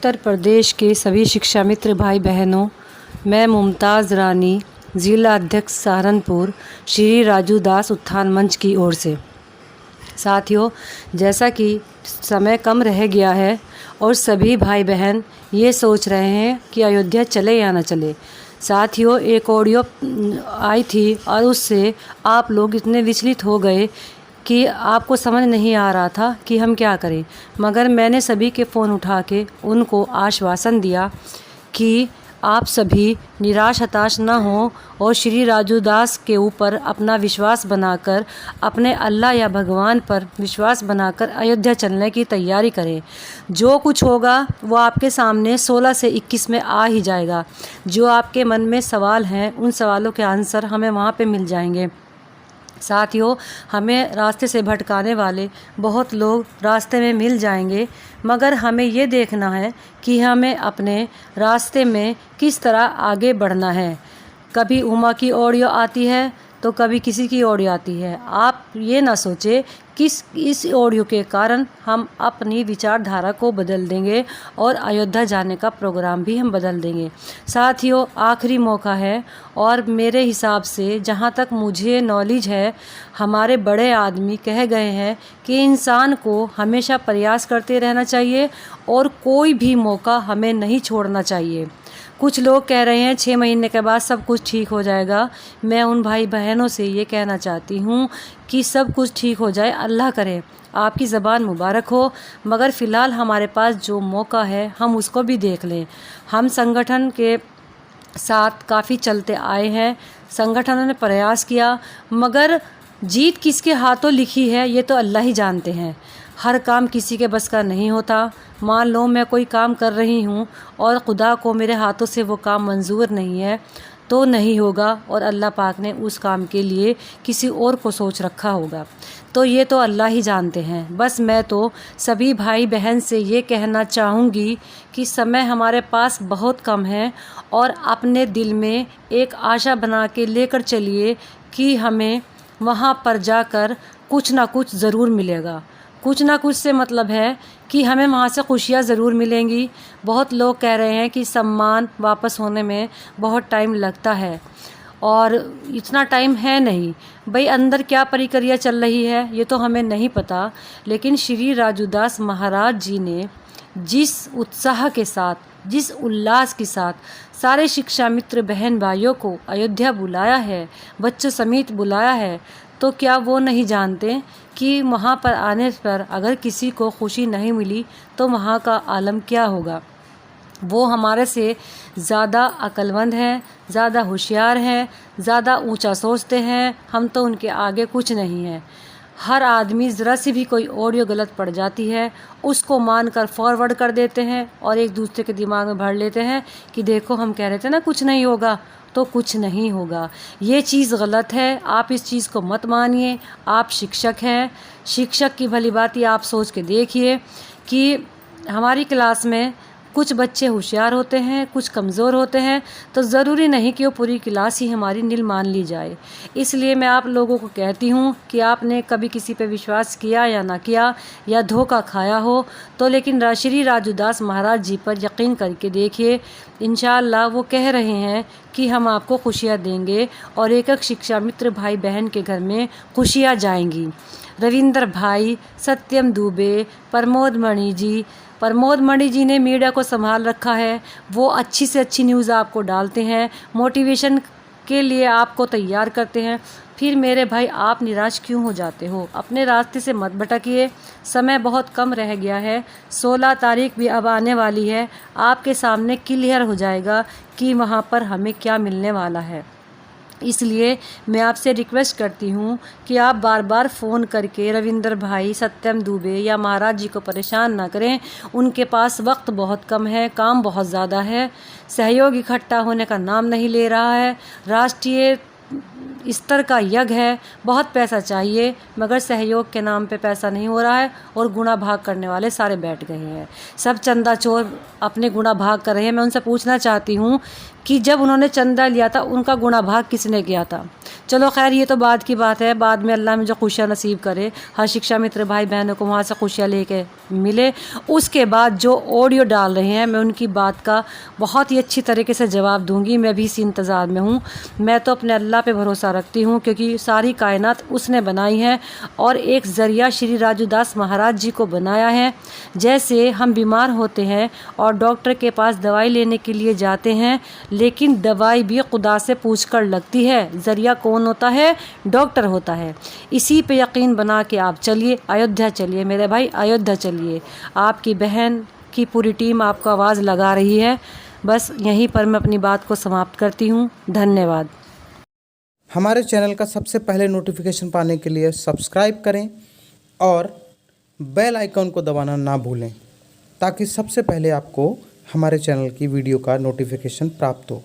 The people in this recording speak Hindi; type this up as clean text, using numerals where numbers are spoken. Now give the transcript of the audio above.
उत्तर प्रदेश के सभी शिक्षा मित्र भाई बहनों, मैं मुमताज़ रानी, ज़िला अध्यक्ष सहारनपुर, श्री राजू दास उत्थान मंच की ओर से। साथियों, जैसा कि समय कम रह गया है और सभी भाई बहन ये सोच रहे हैं कि अयोध्या चले या ना चले। साथियों, एक ऑडियो आई थी और उससे आप लोग इतने विचलित हो गए कि आपको समझ नहीं आ रहा था कि हम क्या करें। मगर मैंने सभी के फ़ोन उठा के उनको आश्वासन दिया कि आप सभी निराश हताश न हों और श्री राजू दास के ऊपर अपना विश्वास बनाकर, अपने अल्लाह या भगवान पर विश्वास बनाकर अयोध्या चलने की तैयारी करें। जो कुछ होगा वो आपके सामने 16 से 21 में आ ही जाएगा। जो आपके मन में सवाल हैं, उन सवालों के आंसर हमें वहाँ पे मिल जाएंगे। साथियों, हमें रास्ते से भटकाने वाले बहुत लोग रास्ते में मिल जाएंगे, मगर हमें ये देखना है कि हमें अपने रास्ते में किस तरह आगे बढ़ना है। कभी उमा की ऑडियो आती है तो कभी किसी की ऑडियो आती है। आप ये ना सोचें कि इस ऑडियो के कारण हम अपनी विचारधारा को बदल देंगे और अयोध्या जाने का प्रोग्राम भी हम बदल देंगे। साथियों, आखिरी मौका है और मेरे हिसाब से जहाँ तक मुझे नॉलेज है, हमारे बड़े आदमी कह गए हैं कि इंसान को हमेशा प्रयास करते रहना चाहिए और कोई भी मौका हमें नहीं छोड़ना चाहिए। कुछ लोग कह रहे हैं 6 महीने के बाद सब कुछ ठीक हो जाएगा। मैं उन भाई बहनों से ये कहना चाहती हूँ कि सब कुछ ठीक हो जाए, अल्लाह करे। आपकी ज़बान मुबारक हो, मगर फ़िलहाल हमारे पास जो मौका है हम उसको भी देख लें। हम संगठन के साथ काफ़ी चलते आए हैं, संगठनों ने प्रयास किया, मगर जीत किसके हाथों लिखी है ये तो अल्लाह ही जानते हैं। हर काम किसी के बस का नहीं होता। मान लो मैं कोई काम कर रही हूँ और खुदा को मेरे हाथों से वो काम मंजूर नहीं है तो नहीं होगा, और अल्लाह पाक ने उस काम के लिए किसी और को सोच रखा होगा, तो ये तो अल्लाह ही जानते हैं। बस मैं तो सभी भाई बहन से ये कहना चाहूँगी कि समय हमारे पास बहुत कम है और अपने दिल में एक आशा बना के लेकर चलिए कि हमें वहाँ पर जाकर कुछ ना कुछ ज़रूर मिलेगा। कुछ ना कुछ से मतलब है कि हमें वहाँ से खुशियाँ ज़रूर मिलेंगी। बहुत लोग कह रहे हैं कि सम्मान वापस होने में बहुत टाइम लगता है, और इतना टाइम है नहीं। भाई, अंदर क्या प्रक्रिया चल रही है ये तो हमें नहीं पता, लेकिन श्री राजू दास महाराज जी ने जिस उत्साह के साथ, जिस उल्लास के साथ सारे शिक्षा मित्र बहन भाइयों को अयोध्या बुलाया है, बच्चों समेत बुलाया है, तो क्या वो नहीं जानते कि वहाँ पर आने पर अगर किसी को खुशी नहीं मिली तो वहाँ का आलम क्या होगा। वो हमारे से ज़्यादा अक्लमंद हैं, ज़्यादा होशियार हैं, ज़्यादा ऊंचा सोचते हैं। हम तो उनके आगे कुछ नहीं हैं। हर आदमी ज़रा सी भी कोई ऑडियो गलत पड़ जाती है उसको मानकर फॉरवर्ड कर देते हैं और एक दूसरे के दिमाग में भर लेते हैं कि देखो हम कह रहे थे ना कुछ नहीं होगा, तो कुछ नहीं होगा। ये चीज़ गलत है, आप इस चीज़ को मत मानिए। आप शिक्षक हैं, शिक्षक की भली बात आप सोच के देखिए कि हमारी क्लास में कुछ बच्चे होशियार होते हैं, कुछ कमज़ोर होते हैं, तो ज़रूरी नहीं कि वो पूरी क्लास ही हमारी नील मान ली जाए। इसलिए मैं आप लोगों को कहती हूँ कि आपने कभी किसी पे विश्वास किया या ना किया या धोखा खाया हो तो लेकिन श्री राजू दास महाराज जी पर यकीन करके देखिए। इंशाअल्लाह वो कह रहे हैं कि हम आपको खुशियाँ देंगे और एक एक शिक्षा मित्र भाई बहन के घर में खुशियाँ जाएंगी। रविंद्र भाई, सत्यम दुबे, प्रमोद मणि जी ने मीडिया को संभाल रखा है। वो अच्छी से अच्छी न्यूज़ आपको डालते हैं, मोटिवेशन के लिए आपको तैयार करते हैं। फिर मेरे भाई, आप निराश क्यों हो जाते हो? अपने रास्ते से मत भटकिए। समय बहुत कम रह गया है, 16 तारीख भी अब आने वाली है। आपके सामने क्लियर हो जाएगा कि वहाँ पर हमें क्या मिलने वाला है। इसलिए मैं आपसे रिक्वेस्ट करती हूँ कि आप बार बार फ़ोन करके रविंद्र भाई, सत्यम दुबे या महाराज जी को परेशान ना करें। उनके पास वक्त बहुत कम है, काम बहुत ज़्यादा है, सहयोग इकट्ठा होने का नाम नहीं ले रहा है। राष्ट्रीय स्तर का यज्ञ है, बहुत पैसा चाहिए, मगर सहयोग के नाम पे पैसा नहीं हो रहा है और गुणा भाग करने वाले सारे बैठ गए हैं। सब चंदा चोर अपने गुणा भाग कर रहे हैं। मैं उनसे पूछना चाहती हूँ कि जब उन्होंने चंदा लिया था उनका गुणा भाग किसने किया था। चलो खैर ये तो बाद की बात है, बाद में अल्लाह में जो खुशियाँ नसीब करे, हर शिक्षा मित्र भाई बहनों को वहाँ से खुशियाँ लेके मिले। उसके बाद जो ऑडियो डाल रहे हैं मैं उनकी बात का बहुत ही अच्छी तरीके से जवाब दूंगी। मैं भी इसी इंतज़ार में हूँ। मैं तो अपने अल्लाह पे भरोसा रखती हूँ क्योंकि सारी कायनात उसने बनाई है और एक ज़रिया श्री राजू दास महाराज जी को बनाया है। जैसे हम बीमार होते हैं और डॉक्टर के पास दवाई लेने के लिए जाते हैं, लेकिन दवाई भी खुदा से पूछ कर लगती है। ज़रिया कौन होता है? डॉक्टर होता है। इसी पे यकीन बना के आप चलिए, अयोध्या चलिए मेरे भाई, अयोध्या चलिए। आपकी बहन की पूरी टीम आपको आवाज़ लगा रही है। बस यहीं पर मैं अपनी बात को समाप्त करती हूँ। धन्यवाद। हमारे चैनल का सबसे पहले नोटिफिकेशन पाने के लिए सब्सक्राइब करें और बेल आइकन को दबाना ना भूलें, ताकि सबसे पहले आपको हमारे चैनल की वीडियो का नोटिफिकेशन प्राप्त हो।